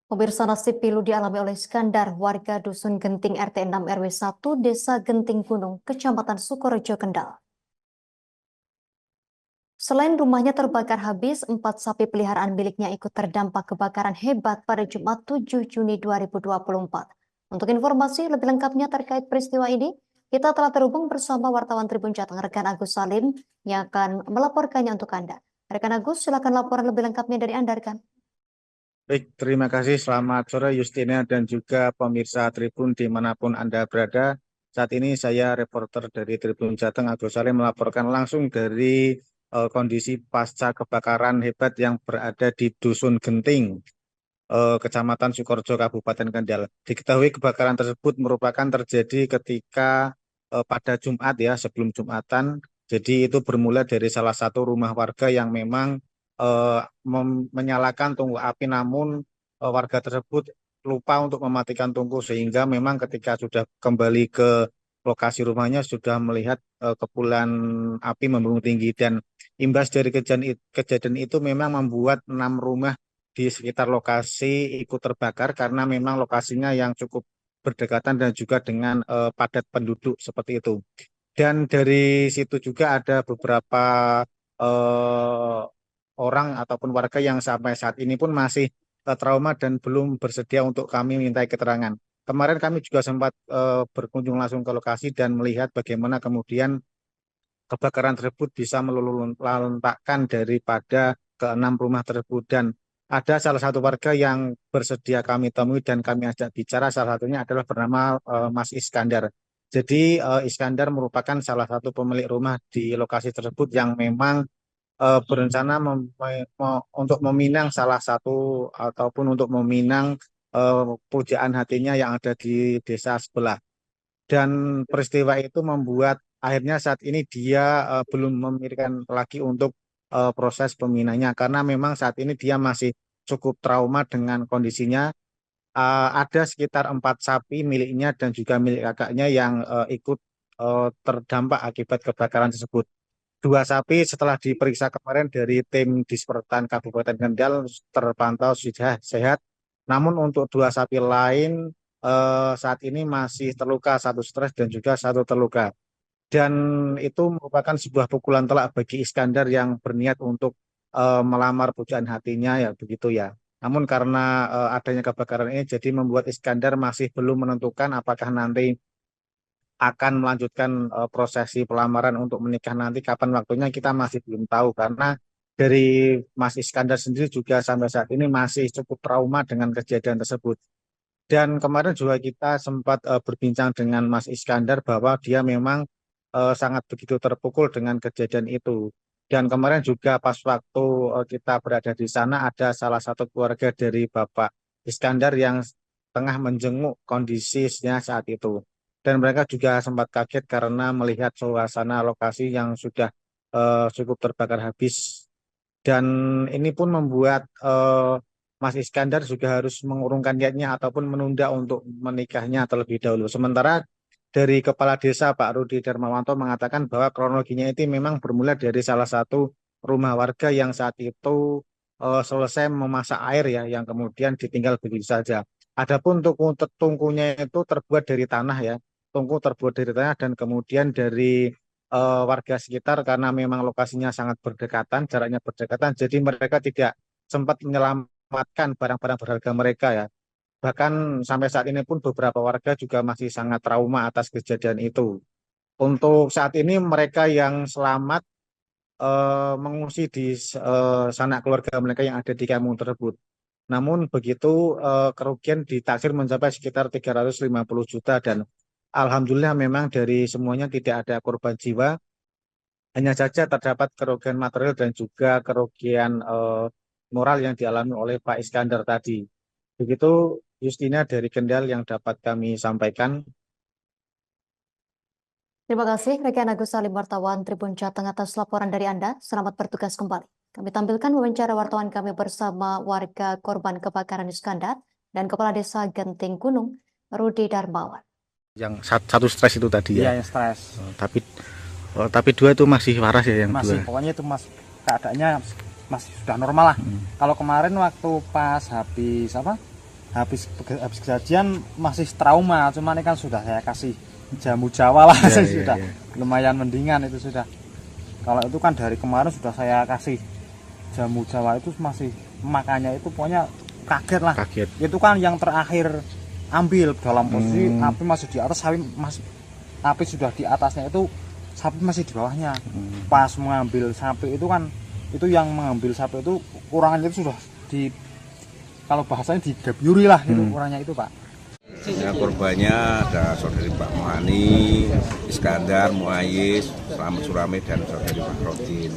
Pemirsa, nasib pilu dialami oleh Iskandar, warga Dusun Genting RT 6 RW 1, Desa Genting Gunung, Kecamatan Sukorejo, Kendal. Selain rumahnya terbakar habis, 4 sapi peliharaan miliknya ikut terdampak kebakaran hebat pada Jumat 7 Juni 2024. Untuk informasi lebih lengkapnya terkait peristiwa ini, kita telah terhubung bersama wartawan Tribun Jateng, rekan Agus Salim, yang akan melaporkannya untuk Anda. Rekan Agus, silakan laporan lebih lengkapnya dari Anda, rekan. Baik, terima kasih. Selamat sore Justina dan juga pemirsa Tribun dimanapun Anda berada. Saat ini saya reporter dari Tribun Jateng, Agus Salim, melaporkan langsung dari kondisi pasca kebakaran hebat yang berada di Dusun Genting, Kecamatan Sukorejo, Kabupaten Kendal. Diketahui kebakaran tersebut merupakan terjadi ketika pada Jumat ya, sebelum Jumatan. Jadi itu bermula dari salah satu rumah warga yang memang menyalakan tungku api, namun warga tersebut lupa untuk mematikan tungku, sehingga memang ketika sudah kembali ke lokasi rumahnya sudah melihat kepulan api membumbung tinggi, dan imbas dari kejadian itu memang membuat 6 rumah di sekitar lokasi ikut terbakar karena memang lokasinya yang cukup berdekatan dan juga dengan padat penduduk seperti itu. Dan dari situ juga ada beberapa eh, orang ataupun warga yang sampai saat ini pun masih trauma dan belum bersedia untuk kami mintai keterangan. Kemarin kami juga sempat berkunjung langsung ke lokasi dan melihat bagaimana kemudian kebakaran tersebut bisa meluluhlantakkan daripada ke 6 rumah tersebut. Dan ada salah satu warga yang bersedia kami temui dan kami ajak bicara, salah satunya adalah bernama Mas Iskandar. Jadi Iskandar merupakan salah satu pemilik rumah di lokasi tersebut yang memang berencana untuk meminang salah satu ataupun untuk meminang pujaan hatinya yang ada di desa sebelah. Dan peristiwa itu membuat akhirnya saat ini dia belum memikirkan lagi untuk proses peminangnya, karena memang saat ini dia masih cukup trauma dengan kondisinya. Ada sekitar 4 sapi miliknya dan juga milik kakaknya yang ikut terdampak akibat kebakaran tersebut. 2 sapi setelah diperiksa kemarin dari tim Dispertan Kabupaten Kendal terpantau sudah sehat. Namun untuk 2 sapi lain saat ini masih terluka, satu stres dan juga satu terluka. Dan itu merupakan sebuah pukulan telak bagi Iskandar yang berniat untuk melamar pujaan hatinya ya begitu ya. Namun karena adanya kebakaran ini jadi membuat Iskandar masih belum menentukan apakah nanti akan melanjutkan prosesi pelamaran untuk menikah nanti kapan waktunya, kita masih belum tahu, karena dari Mas Iskandar sendiri juga sampai saat ini masih cukup trauma dengan kejadian tersebut. Dan kemarin juga kita sempat berbincang dengan Mas Iskandar bahwa dia memang sangat begitu terpukul dengan kejadian itu. Dan kemarin juga pas waktu kita berada di sana ada salah satu keluarga dari Bapak Iskandar yang tengah menjenguk kondisinya saat itu. Dan mereka juga sempat kaget karena melihat suasana lokasi yang sudah cukup terbakar habis. Dan ini pun membuat Mas Iskandar juga harus mengurungkan niatnya ataupun menunda untuk menikahnya terlebih dahulu. Sementara dari Kepala Desa Pak Rudi Darmawanto mengatakan bahwa kronologinya itu memang bermula dari salah satu rumah warga yang saat itu selesai memasak air ya, yang kemudian ditinggal begitu saja. Adapun tungkunya itu terbuat dari tanah ya, tungku terbuat dari tanah, dan kemudian dari warga sekitar karena memang lokasinya sangat berdekatan, jaraknya berdekatan, jadi mereka tidak sempat menyelamatkan barang-barang berharga mereka ya. Bahkan sampai saat ini pun beberapa warga juga masih sangat trauma atas kejadian itu. Untuk saat ini mereka yang selamat mengungsi di sanak keluarga mereka yang ada di kampung tersebut. Namun begitu kerugian ditaksir mencapai sekitar 350 juta, dan alhamdulillah memang dari semuanya tidak ada korban jiwa, hanya saja terdapat kerugian material dan juga kerugian moral yang dialami oleh Pak Iskandar tadi. Begitu Justina dari Kendal yang dapat kami sampaikan. Terima kasih rekan Agus Salim, wartawan Tribun Jateng, atas laporan dari Anda. Selamat bertugas kembali. Kami tampilkan wawancara wartawan kami bersama warga korban kebakaran Iskandar dan Kepala Desa Genting Gunung, Rudi Darmawan. Yang satu stres itu tadi ya? Iya, yang stres. Tapi 2 itu masih waras ya yang masih, 2? pokoknya itu keadaannya masih sudah normal lah. Kalau kemarin waktu pas habis habis kejadian masih trauma, cuman ini kan sudah saya kasih jamu Jawa lah, sudah lumayan mendingan itu sudah. Kalau itu kan dari kemarin sudah saya kasih jamu Jawa itu masih makanya itu pokoknya kaget lah. Kaget. Itu kan yang terakhir ambil dalam posisi api masih di atas, api sudah di atasnya, itu sapi masih di bawahnya. Pas mengambil sapi itu kan, itu yang mengambil sapi itu kurangannya itu sudah di, kalau bahasanya digabyuri lah itu kurangnya itu Pak. Ya, korbannya ada saudari Pak Mohani, Iskandar, Muayis, Selamat Surame, dan saudari Pak Rodin.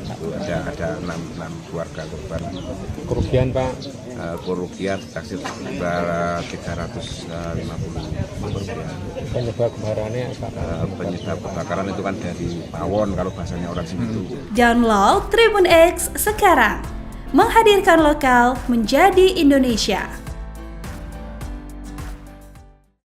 Itu ada 6 keluarga korban. Kerugian Pak? Kerugian taksir 350 kerugian. Penyebab kebakarannya apa? Penyebab kebakaran itu kan dari pawon kalau bahasanya orang sini itu. Download Tribun X sekarang, menghadirkan lokal menjadi Indonesia.